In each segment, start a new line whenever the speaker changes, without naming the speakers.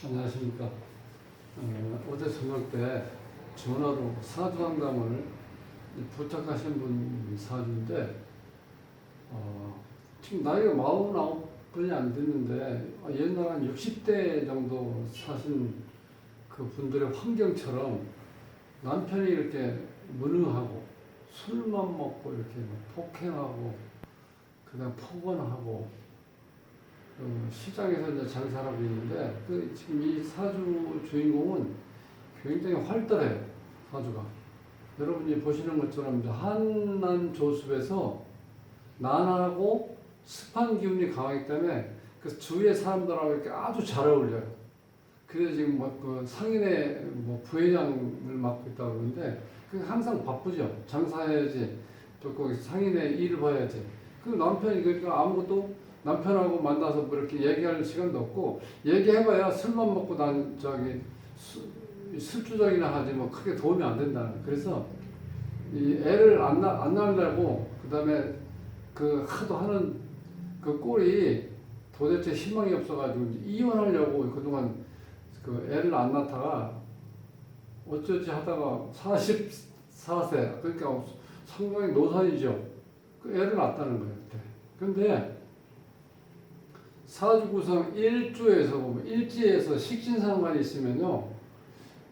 안녕하십니까. 어제 저녁 때 전화로 사주 상담을 부탁하신 분 사주인데, 지금 나이가 49분이 안 됐는데, 옛날 한 60대 정도 사신 그 분들의 환경처럼 남편이 이렇게 무능하고 술만 먹고 이렇게 폭행하고, 그다음 폭언하고, 시장에서 이제 잘 살아고 있는데, 지금 이 사주 주인공은 굉장히 활달해요, 사주가. 여러분이 보시는 것처럼 이제 한난 조습에서 난하고 습한 기운이 강하기 때문에 그 주위의 사람들하고 이렇게 아주 잘 어울려요. 그래서 지금 그 상인의 부회장을 맡고 있다고 그러는데, 그 항상 바쁘죠. 장사해야지. 또 거기 상인의 일을 봐야지. 그 남편이 그러니까 아무것도 남편하고 만나서 뭐 이렇게 얘기할 시간도 없고, 얘기해봐야 술만 먹고 술주정이나 하지 뭐 크게 도움이 안 된다는 거예요. 그래서 이 애를 안 낳으려고, 그 다음에 그 하도 하는 그 꼴이 도대체 희망이 없어가지고 이혼하려고 그동안 그 애를 안 낳다가 어쩌지 하다가 44세, 그러니까 상당히 노산이죠. 그 애를 낳았다는 거예요, 그때. 근데 사주구성 일주에서 보면 일지에서 식신상관이 있으면요,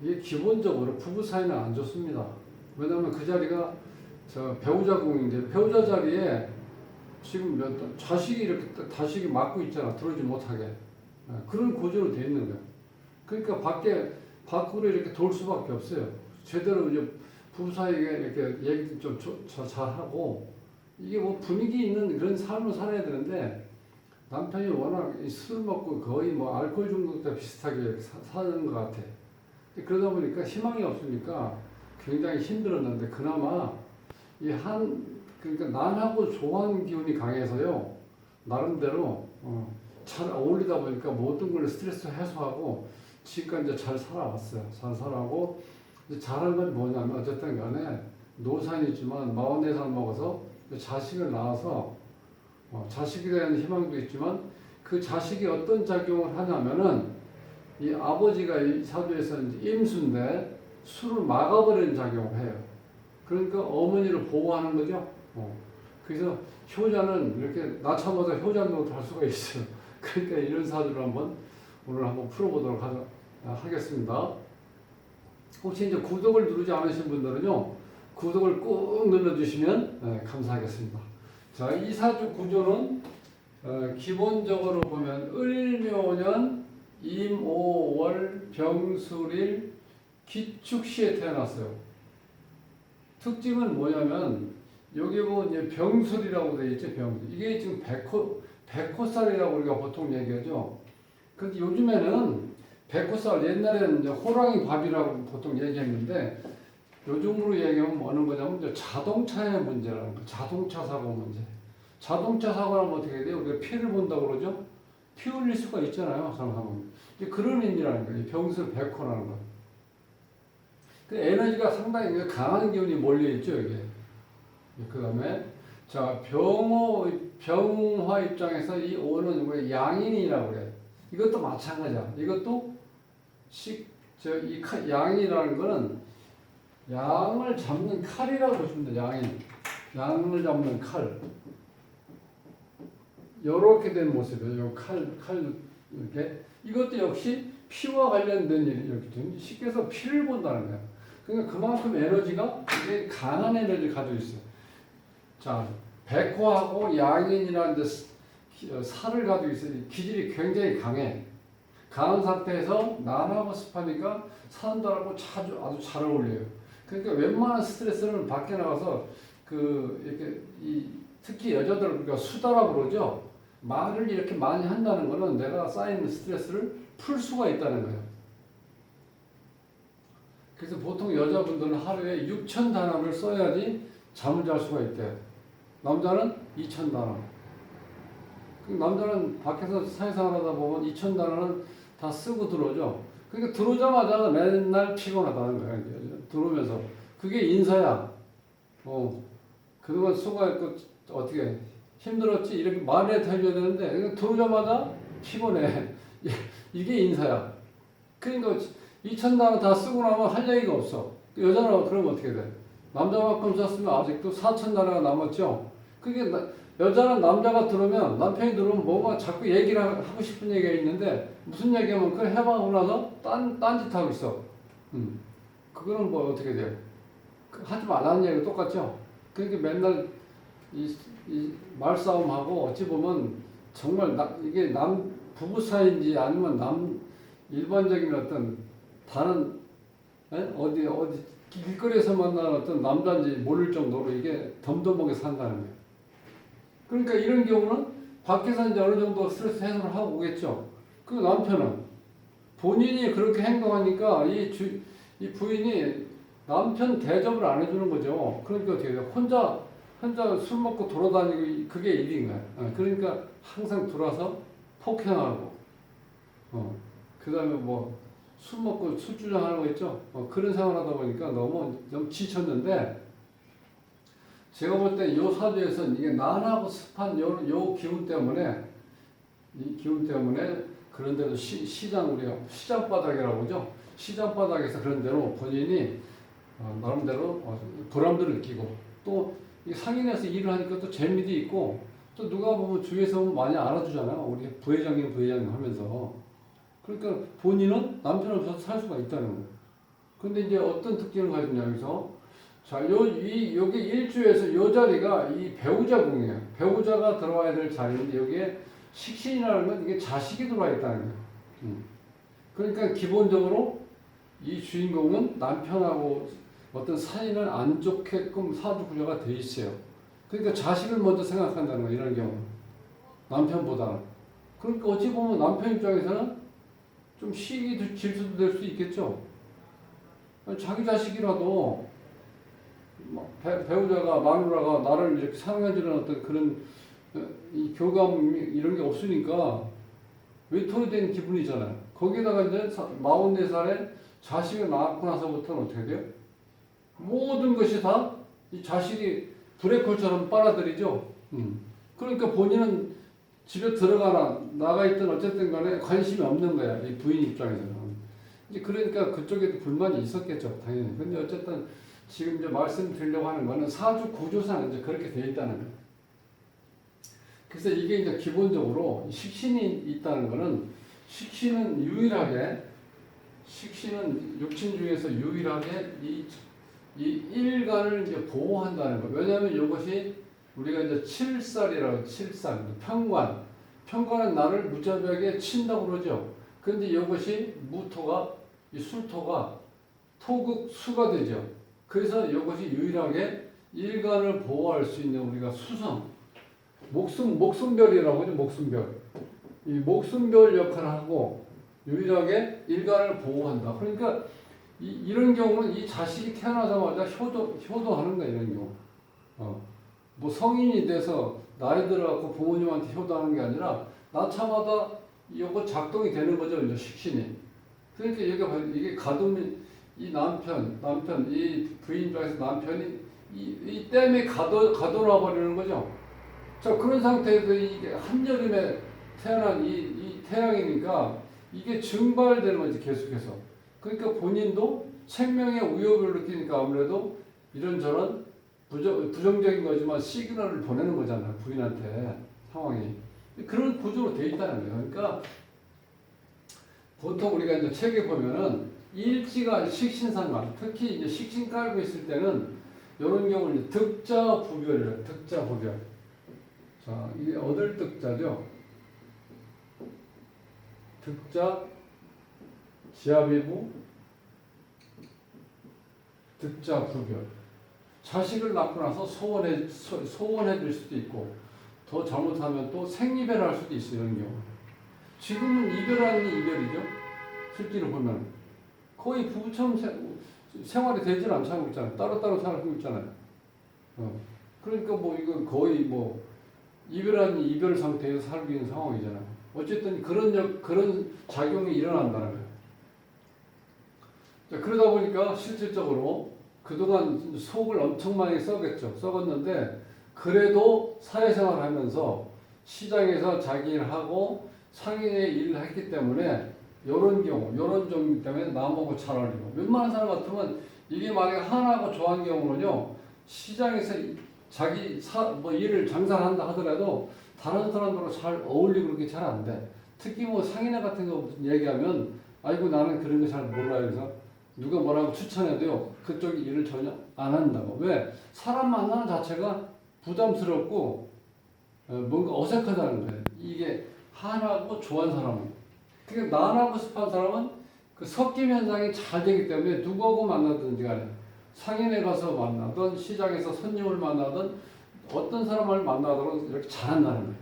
이게 기본적으로 부부 사이는 안 좋습니다. 왜냐하면 그 자리가 저 배우자 궁인데, 배우자 자리에 지금 자식이 이렇게 자식이 막고 있잖아, 들어오지 못하게. 그런 구조로 돼 있는 거예요. 그러니까 밖으로 이렇게 돌 수밖에 없어요. 제대로 이제 부부 사이에 이렇게 얘기도 좀 잘하고, 이게 뭐 분위기 있는 그런 삶을 살아야 되는데, 남편이 워낙 술 먹고 거의 뭐 알코올 중독자 비슷하게 사는 것 같아. 그러다 보니까 희망이 없으니까 굉장히 힘들었는데, 그나마 그러니까 난하고 조한 기운이 강해서요, 나름대로 잘 어울리다 보니까 모든 걸 스트레스 해소하고 지금까지 이제 잘 살아왔어요. 잘 살아오고, 잘한 건 뭐냐면, 어쨌든 간에 노산이지만 44살 먹어서 자식을 낳아서, 자식에 대한 희망도 있지만, 그 자식이 어떤 작용을 하냐면은, 이 아버지가 이 사주에서 임수인데 술을 막아버리는 작용을 해요. 그러니까 어머니를 보호하는 거죠. 그래서 효자는 이렇게 낳자마자 효자노릇 할 수가 있어요. 그러니까 이런 사주를 오늘 한번 풀어보도록 하겠습니다. 혹시 이제 구독을 누르지 않으신 분들은요, 구독을 꾹 눌러주시면 감사하겠습니다. 자, 이 사주 구조는 기본적으로 보면 을묘년 임오월 병술일 기축시에 태어났어요. 특징은 뭐냐면, 여기 보면 이제 병술이라고 되어 있죠, 병술. 이게 지금 백호살이라고 우리가 보통 얘기하죠. 근데 요즘에는 백호살, 옛날에는 이제 호랑이 밥이라고 보통 얘기했는데, 요즘으로 얘기하면 어느 거냐면 이제 자동차의 문제라는 거, 자동차 사고 문제. 자동차 사고라면 어떻게 돼요? 우리가 피를 본다고 그러죠? 피 흘릴 수가 있잖아요, 잘못하면. 그런 의미라는 거예요. 병술 백호라는 거. 그 에너지가 상당히 강한 기운이 몰려있죠, 이게. 그 다음에, 자, 병화 입장에서 이 오는 뭐 양인이라고 그래요. 이것도 마찬가지야. 이것도 양이라는 거는 양을 잡는 칼이라고 보시면 돼요, 양인. 양을 잡는 칼. 요렇게 된 모습이에요. 요 칼, 이렇게. 이것도 역시 피와 관련된 일이 이렇게 좀 쉽게 해서 피를 본다는 거예요. 그러니까 그만큼 에너지가 굉장히 강한 에너지를 가지고 있어요. 자, 백호하고 양인이라는 살을 가지고 있어요. 기질이 굉장히 강해. 강한 상태에서 난하고 습하니까 사람들하고 아주 잘 어울려요. 그러니까 웬만한 스트레스는 밖에 나가서 이렇게 특히 여자들 우리가 수다라고 그러죠. 말을 이렇게 많이 한다는 거는 내가 쌓인 스트레스를 풀 수가 있다는 거예요. 그래서 보통 여자분들은 하루에 6,000단어를 써야지 잠을 잘 수가 있대요. 남자는 2,000단어. 남자는 밖에서 사회생활 하다 보면 2,000단어는 다 쓰고 들어오죠. 그러니까 들어오자마자 맨날 피곤하다는 거예요. 들어오면서. 그게 인사야. 그동안 수고했고, 어떻게 힘들었지? 이렇게 말해 해줘야 되는데, 들어오자마자 피곤해. 이게 인사야. 그러니까 2,000단원 다 쓰고 나면 할 얘기가 없어. 여자는 그러면 어떻게 돼? 남자만큼 썼으면 아직도 4,000단원가 남았죠. 그게 여자는 남자가 들으면 남편이 들으면 뭔가 자꾸 얘기를 하고 싶은 얘기가 있는데 무슨 얘기하면 그걸 해봐하고 나서 딴짓 하고 있어. 그거는 뭐 어떻게 돼요? 하지 말라는 얘기가 똑같죠. 그러니까 맨날 이 말싸움하고 어찌 보면 정말 이게 부부 사이인지 아니면 일반적인 어떤 다른 어디 길거리에서 만나는 어떤 남자인지 모를 정도로 이게 덤덤하게 산다는 거예요. 그러니까 이런 경우는 밖에서 이제 어느 정도 스트레스 해소를 하고 오겠죠. 그 남편은 본인이 그렇게 행동하니까 이 부인이 남편 대접을 안 해주는 거죠. 그러니까 어떻게 돼요? 혼자 술 먹고 돌아다니고 그게 일인 거야. 그러니까 항상 들어와서 폭행하고, 그 다음에 뭐 술 먹고 술주정하는 거 있죠. 그런 생활하다 보니까 너무 좀 지쳤는데 제가 볼 때 이 사주에서는 이게 난하고 습한 요 기운 때문에 이 기운 때문에 그런 데도 우리가 시장 바닥이라고 하죠. 시장 바닥에서 그런 데로 본인이 나름대로 보람도 느끼고 또 상인에서 일을 하니까 또 재미도 있고 또 누가 보면 주위에서 많이 알아주잖아요. 우리 부회장님 하면서. 그러니까 본인은 남편 없어서 살 수가 있다는 거예요. 근데 이제 어떤 특징을 가지냐 여기서 자, 여기 일주에서 요 자리가 이 배우자 궁이에요. 배우자가 들어와야 될 자리인데 여기에 식신이라는 건 이게 자식이 들어와 있다는 거예요. 그러니까 기본적으로 이 주인공은 남편하고 어떤 사이는 안 좋게끔 사주 구조가 돼 있어요. 그러니까 자식을 먼저 생각한다는 거예요. 이런 경우 남편보다는. 그러니까 어찌 보면 남편 입장에서는 좀 시기 질투도 될 수 있겠죠. 자기 자식이라도 배우자가 마누라가 나를 이렇게 사랑해주는 어떤 그런 이 교감 이런 게 없으니까 외톨이된 기분이잖아요. 거기다가 이제 44살에 자식을 낳고 나서부터는 어떻게 돼요? 모든 것이 다 이 자식이 브레이크처럼 빨아들이죠. 그러니까 본인은 집에 들어가나 나가 있든 어쨌든 간에 관심이 없는 거야. 이 부인 입장에서는. 이제 그러니까 그쪽에도 불만이 있었겠죠. 당연히. 근데 어쨌든 지금 이제 말씀드리려고 하는 거는 사주 구조상 이제 그렇게 되어 있다는 거예요. 그래서 이게 이제 기본적으로 식신이 있다는 거는 식신은 육친 중에서 유일하게 이 일간을 이제 보호한다는 거예요. 왜냐하면 이것이 우리가 이제 칠살이라고 칠살 평관은 나를 무자비하게 친다고 그러죠. 그런데 이것이 이 술토가 토극수가 되죠. 그래서 이것이 유일하게 일간을 보호할 수 있는 우리가 수성 목숨별이라고 하죠. 목숨별. 이 목숨별 역할을 하고 유일하게 일간을 보호한다. 그러니까 이런 경우는 이 자식이 태어나자마자 효도하는 거야. 이런 경우. 뭐 성인이 돼서 나이 들어갖고 부모님한테 효도하는 게 아니라 나차마다 이거 작동이 되는 거죠. 이제 식신이. 그러니까 이게 이 남편, 이 부인 입장에서 남편이 이 댐에 가둬놔 버리는 거죠. 자, 그런 상태에서 이게 한여름에 태어난 이 태양이니까 이게 증발되는 거지, 계속해서. 그러니까 본인도 생명의 위협을 느끼니까 아무래도 이런저런 부정적인 거지만 시그널을 보내는 거잖아요. 부인한테 상황이. 그런 구조로 돼 있다는 거예요. 그러니까 보통 우리가 이제 책에 보면은 일지가 식신상관, 특히 이제 식신 깔고 있을 때는 이런 경우는 득자 부별이래요. 득자 부별. 자, 이게 얻을 득자죠. 득자 지하비부 득자 부별. 자식을 낳고 나서 소원해 줄 수도 있고 더 잘못하면 또 생이별할 수도 있어요. 이런 경우. 지금은 이별하는 이별이죠. 실제로 보면 거의 부부처럼 생활이 되질 않고 있잖아요. 따로따로 살고 있잖아요. 그러니까 뭐 이거 거의 뭐 이별한 이별 상태에서 살고 있는 상황이잖아요. 어쨌든 그런 작용이 일어난다는 거예요. 자, 그러다 보니까 실질적으로 그동안 속을 엄청 많이 썩었는데 그래도 사회생활을 하면서 시장에서 자기 일을 하고 상인의 일을 했기 때문에 요런 경우, 요런 종류 때문에 남하고 잘 어울리고, 웬만한 사람 같으면 이게 만약에 하나하고 좋아하는 경우는요, 시장에서 자기 뭐 일을 장사를 한다 하더라도 다른 사람들하고 잘 어울리고 그렇게 잘 안 돼. 특히 뭐 상인회 같은 거 무슨 얘기하면 아이고 나는 그런 거 잘 몰라요. 그래서 누가 뭐라고 추천해도요, 그쪽이 일을 전혀 안 한다고. 왜? 사람 만나는 자체가 부담스럽고 뭔가 어색하다는 거예요. 이게 하나하고 좋아하는 사람은. 그러니까 나하고 습한 사람은 그 섞임 현상이 잘 되기 때문에 누구하고 만나든지 간에 상인회 가서 만나든 시장에서 손님을 만나든 어떤 사람을 만나더라도 이렇게 잘한다는 거예요.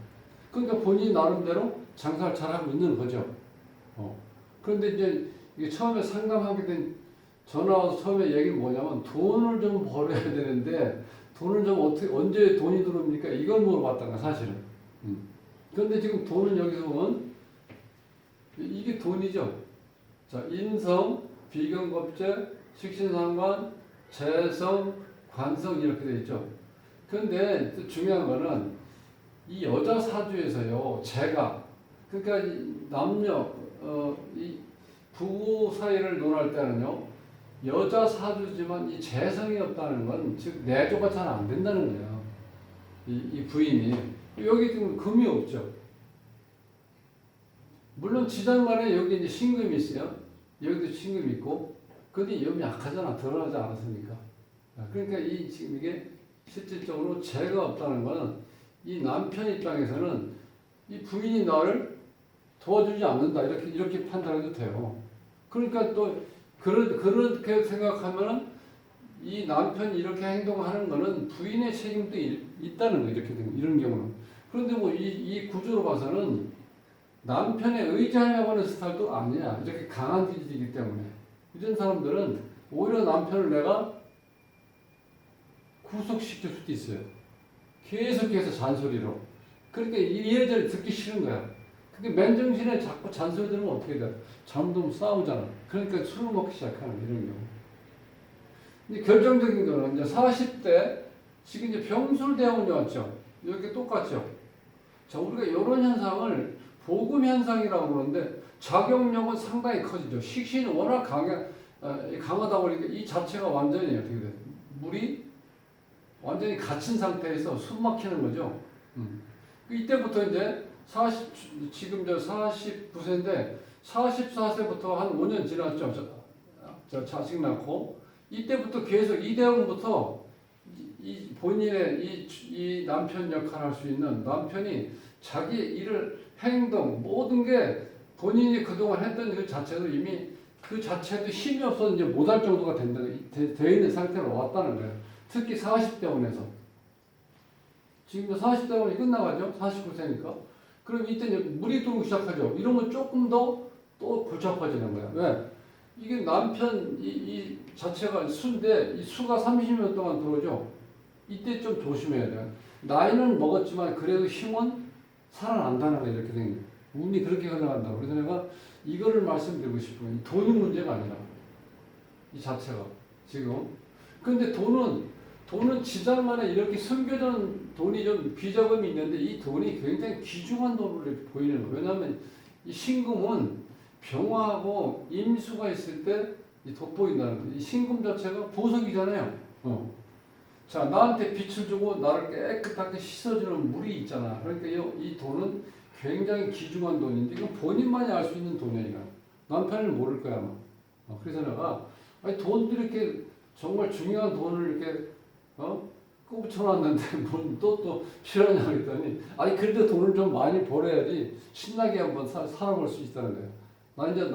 그러니까 본인이 나름대로 장사를 잘하고 있는 거죠. 그런데 이제 이게 처음에 상담하게 된 전화 와서 처음에 얘기는 뭐냐면 돈을 좀 벌어야 되는데 돈을 좀 어떻게 언제 돈이 들어옵니까? 이걸 물어봤던 거야 사실은. 그런데 지금 돈은 여기서 보면 이게 돈이죠. 자, 인성, 비경겁제, 식신상관, 재성, 관성 이렇게 돼 있죠. 그런데 중요한 거는 이 여자 사주에서요, 제가 그러니까 이 남녀 이 부부 사이를 논할 때는요, 여자 사주지만 이 재성이 없다는 건 즉 내조가 잘 안 된다는 거예요. 이 부인이 여기 지금 금이 없죠. 물론 지장간에 여기 이제 신금이 있어요. 여기도 신금이 있고, 근데 염이 약하잖아. 드러나지 않았으니까. 그러니까 이 지금 이게 실질적으로 재가 없다는 거는 이 남편 입장에서는 이 부인이 나를 도와주지 않는다. 이렇게 판단해도 돼요. 그러니까 또 그렇게 생각하면은 이 남편이 이렇게 행동하는 거는 부인의 책임도 있다는 거예요. 이렇게 된 이런 경우는. 그런데 뭐 이 구조로 봐서는 남편에 의지하려고 하는 스타일도 아니야. 이렇게 강한 기질이기 때문에. 이런 사람들은 오히려 남편을 내가 구속시킬 수도 있어요. 계속해서 잔소리로. 그러니까 이 여자를 듣기 싫은 거야. 근데 맨정신에 자꾸 잔소리 들으면 어떻게 돼? 잠도 싸우잖아. 그러니까 술을 먹기 시작하는 이런 경우. 이제 결정적인 거는 이제 40대, 지금 이제 병술대원이 왔죠. 이렇게 똑같죠. 자, 우리가 이런 현상을 보금 현상이라고 그러는데 작용력은 상당히 커지죠. 식신이 워낙 강하다 보니까 이 자체가 완전히 어떻게 돼? 물이 완전히 갇힌 상태에서 숨 막히는 거죠. 이때부터 이제 지금 49세인데 44세부터 한 5년 지났죠. 저 자식 낳고 이때부터 계속 이대원부터 이 본인의 이 남편 역할을 할 수 있는 남편이 자기 일을 행동 모든 게 본인이 그동안 했던 그 자체도 이미 그 자체도 힘이 없어서 이제 못할 정도가 되어 있는 상태로 왔다는 거예요. 특히 40대원에서 지금 40대원이 끝나가죠. 49세니까. 그럼 이때 이제 물이 들어오기 시작하죠. 이러면 조금 더 또 복잡해지는 거야. 왜? 이게 남편 이 자체가 수인데 이 수가 30년 동안 들어오죠. 이때 좀 조심해야 돼요. 나이는 먹었지만 그래도 힘은 살아난다는 거예요. 이렇게 된 게. 운이 그렇게 흘러간다고. 그래서 내가 이거를 말씀드리고 싶은 건 돈이 문제가 아니라 이 자체가 지금. 근데 돈은 지장만에 이렇게 숨겨진 돈이 좀 비자금이 있는데 이 돈이 굉장히 귀중한 돈으로 이렇게 보이는 거예요. 왜냐하면 이 신금은 병화하고 임수가 있을 때 돋보인다는 거예요. 이 신금 자체가 보석이잖아요. 자, 나한테 빛을 주고 나를 깨끗하게 씻어주는 물이 있잖아. 그러니까 이 돈은 굉장히 귀중한 돈인데 이건 본인만이 알 수 있는 돈이야. 남편은 모를 거야 아마. 그래서 내가 아니 돈도 이렇게 정말 중요한 돈을 이렇게 꼽쳐놨는데 또 필요하냐 그랬더니 아니 그래도 돈을 좀 많이 벌어야지 신나게 한번 살아볼 수 있다는 거예요. 나 이제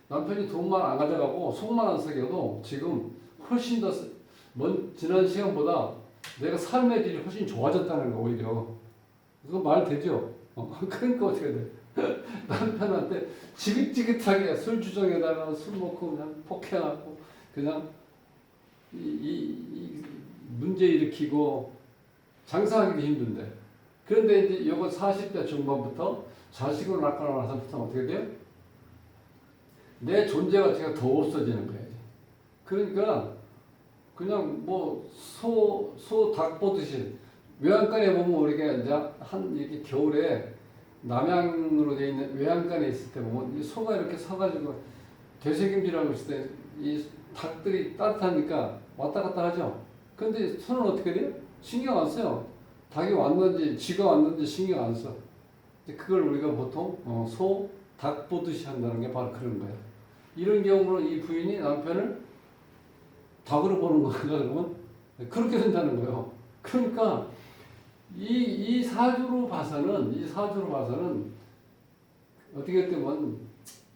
남편이 돈만 안 가져가고 속만 안 썩여도 지금 훨씬 더 지난 시간보다 내가 삶의 질이 훨씬 좋아졌다는 거 오히려. 그거 말 되죠? 그러니까 어떻게 돼? 남편한테 지긋지긋하게 술 주정에다가 술 먹고 그냥 폭행하고 그냥 이 문제 일으키고 장사하기도 힘든데. 그런데 이제 요거 40대 중반부터 자식을 낳고 나서부터 어떻게 돼요? 내 존재 가치가 더 없어지는 거예요. 그러니까 그냥 뭐 닭 보듯이 외양간에 보면 우리가 이제 이렇게 겨울에 남양으로 돼 있는 외양간에 있을 때 보면 이 소가 이렇게 서가지고 되새김질하고 있을 때 이 닭들이 따뜻하니까 왔다 갔다 하죠. 근데 소는 어떻게 돼요? 신경 안 써요. 닭이 왔는지 지가 왔는지 신경 안 써. 그걸 우리가 보통 소, 닭 보듯이 한다는 게 바로 그런 거예요. 이런 경우로 이 부인이 남편을 닭으로 보는 건가 그러면 그렇게 된다는 거예요. 그러니까 이 사주로 봐서는 어떻게 되면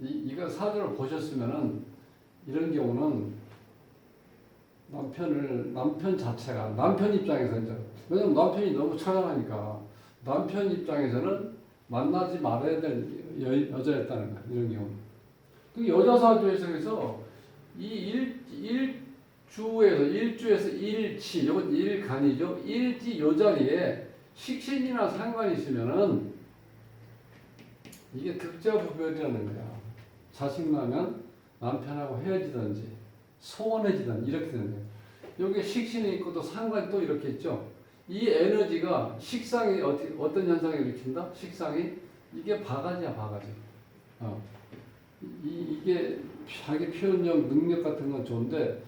이거 사주를 보셨으면은 이런 경우는 남편 자체가 남편 입장에서 이제 왜냐면 남편이 너무 처량하니까 남편 입장에서는 만나지 말아야 될 여자였다는 거야. 이런 경우. 그 여자 사주에서 이 일주에서 일치, 이건 일간이죠. 일지 요 자리에 식신이나 상관이 있으면은 이게 득자부별이라는 거야. 자식 나면 남편하고 헤어지든지 소원해지든지 이렇게 되는 거예요. 여기 식신이 있고 또 상관이 또 이렇게 있죠. 이 에너지가 식상이 어떤 현상을 일으킨다? 식상이 이게 바가지야, 바가지. 이게 자기 표현력 능력 같은 건 좋은데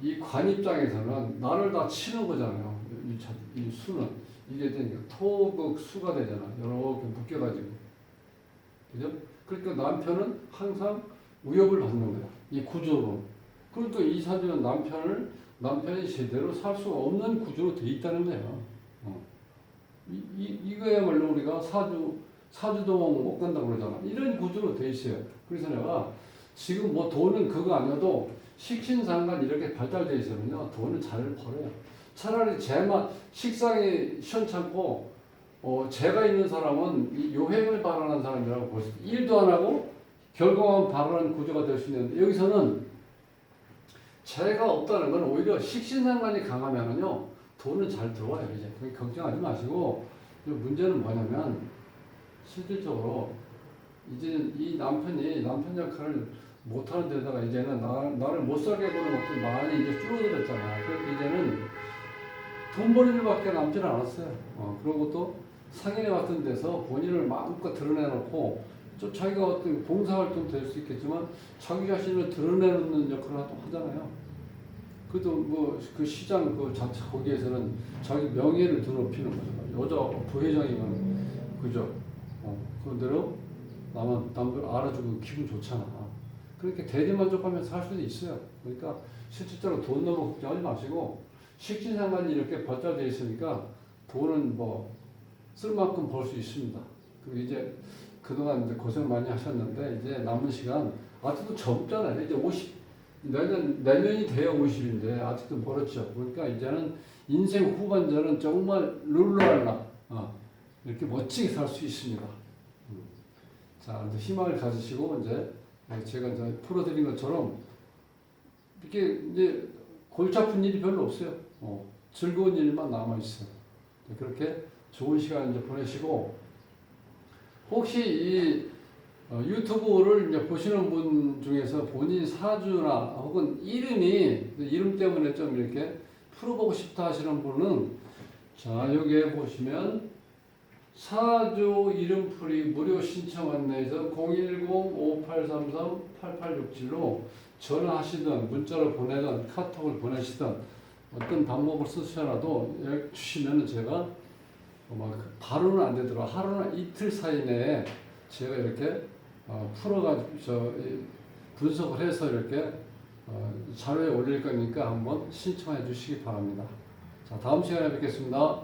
이 관 입장에서는 나를 다 치는 거잖아요. 이 수는 이게 되니까 토극 수가 되잖아. 이렇게 묶여가지고, 그죠? 그러니까 남편은 항상 위협을 받는 거야. 이 구조로. 그러니까 이 사주는 남편이 제대로 살 수가 없는 구조로 돼 있다는 거예요. 이거야말로 우리가 사주도망 못 간다고 그러잖아. 이런 구조로 돼 있어요. 그래서 내가 지금 뭐 돈은 그거 아니어도 식신상관 이렇게 발달되어 있으면요, 돈은 잘 벌어요. 차라리 식상이 시원찮고, 재가 있는 사람은 이 요행을 발언한 사람이라고 볼 수 있어요. 일도 안 하고 결과만 발언하는 구조가 될 수 있는데, 여기서는 재가 없다는 건 오히려 식신상관이 강하면은요, 돈은 잘 들어와요. 이제 걱정하지 마시고, 문제는 뭐냐면, 실질적으로 이제 이 남편 역할을 못하는 데다가 이제는 나를 못 살게 보는 것들이 많이 이제 줄어들었잖아. 그래서 이제는 돈 버는 일밖에 남지는 않았어요. 그리고 또 상인회 같은 데서 본인을 마음껏 드러내놓고 좀 자기가 어떤 봉사활동 될 수 있겠지만 자기 자신을 드러내는 역할을 하잖아요. 그래도 뭐 그 시장 그 자체 거기에서는 자기 명예를 드높이는 거죠. 여자 부회장이면 그죠. 그대로 남들 알아주고 기분 좋잖아. 그렇게 대리만족하면서 살 수도 있어요. 그러니까 실질적으로 돈 너무 걱정하지 마시고 식신상관이 이렇게 발달되어 있으니까 돈은 뭐 쓸 만큼 벌 수 있습니다. 그리고 이제 그동안 이제 고생 많이 하셨는데 이제 남은 시간 아직도 젊잖아요. 이제 50 내년이 돼야 50인데 아직도 멀었죠. 그러니까 이제는 인생 후반전은 정말 룰루랄라 이렇게 멋지게 살 수 있습니다. 자, 이제 희망을 가지시고 이제 제가 이제 풀어드린 것처럼 이렇게 이제 골치 아픈 일이 별로 없어요. 즐거운 일만 남아 있어요. 그렇게 좋은 시간 이제 보내시고 혹시 이 유튜브를 이제 보시는 분 중에서 본인 사주나 혹은 이름 때문에 좀 이렇게 풀어보고 싶다 하시는 분은 자, 여기에 보시면 사주 이름풀이 무료 신청 안내에서 010-5833-8867로 전화하시든 문자로 보내든 카톡을 보내시든 어떤 방법을 쓰셔라도 연락 주시면 제가 바로는 안 되더라도 하루나 이틀 사이 내에 제가 이렇게 풀어가지고 분석을 해서 이렇게 자료에 올릴 거니까 한번 신청해 주시기 바랍니다. 자, 다음 시간에 뵙겠습니다.